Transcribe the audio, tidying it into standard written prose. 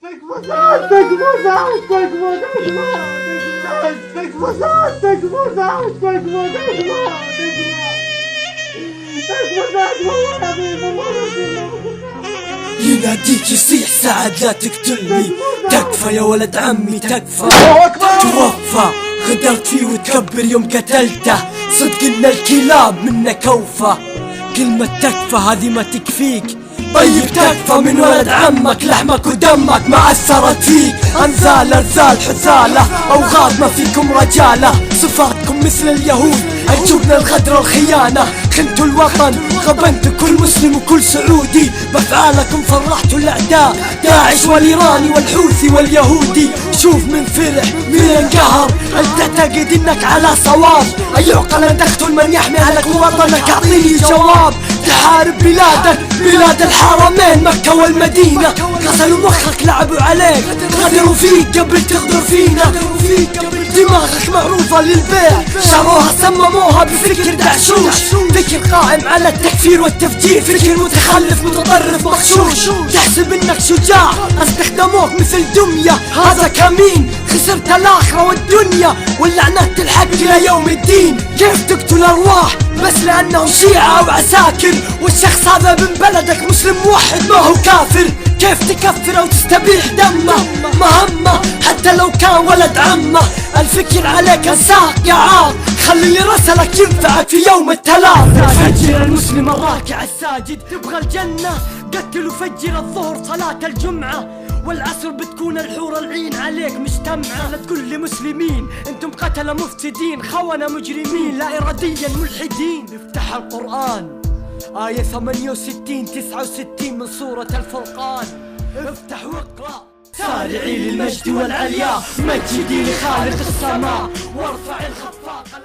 تكفى سعد، تكفى سعد، تكفى تكفى سعد، تكفى سعد، تكفى تكفى سعد، والله العظيم والله يناديك يصيح سعد لا تقتلني، تكفى يا ولد عمي تكفى. توفى غدرت فيه وتكبر يوم قتلته، صدق ان الكلاب منك اوفى. كلمة تكفى هذه ما تكفيك، طيب تكفى من ولد عمك، لحمك ودمك ما أثرت فيك. أنزال أرزال حزالة أوغاد ما فيكم رجالة، صفاتكم مثل اليهود الجبن الغدر الخيانة. خنتوا الوطن غبنتوا كل مسلم وكل سعودي، بأفعالكم فرحتوا الأعداء، داعش والإيراني والحوثي واليهودي. شوف من فرح من انقهر، أنت تعتقد إنك على صواب، أيعقل أن تقتل من يحمي أهلك ووطنك، أعطيني جواب. تحارب بلادك بلاد الحرمين مكة والمدينة، غسلوا مخك لعبوا عليك، غدروا فيك قبل تغدر فينا. دماغك معروفة للبيع، شروها سمموها بفكر دعشوش، فكر قائم على التكفير والتفجير، فكر متخلف متطرف مغشوش. تحسب انك شجاع استخدموك مثل دمية، هذا كمين خسرت الآخرة والدنيا، واللعنات تلحق إلى يوم الدين. كيف تقتل أرواح بس لأنهم شيعة أو عساكر، والشخص هذا من بلدك مسلم موحد ما هو كافر؟ كيف تكفر أو تستبيح دمه مهمة حتى لو كان ولد عمه؟ الفكر عليك انساق يا عار، خلي اللي رسلك ينفعك في يوم التلاف. فجر المسلم الراكع الساجد، تبغى الجنة قتل وفجر الظهر صلاة الجمعة، والعصر بتكون الحور العين عليك مجتمعة. لا تقول لي مسلمين انتم قتلة مفسدين، خونة مجرمين لا إراديا ملحدين. افتح القرآن آية 68 69 من سورة الفرقان، افتح واقرأ. سارعي للمجد والعليا، مجدي لخالق السماء، وارفع الخفاق.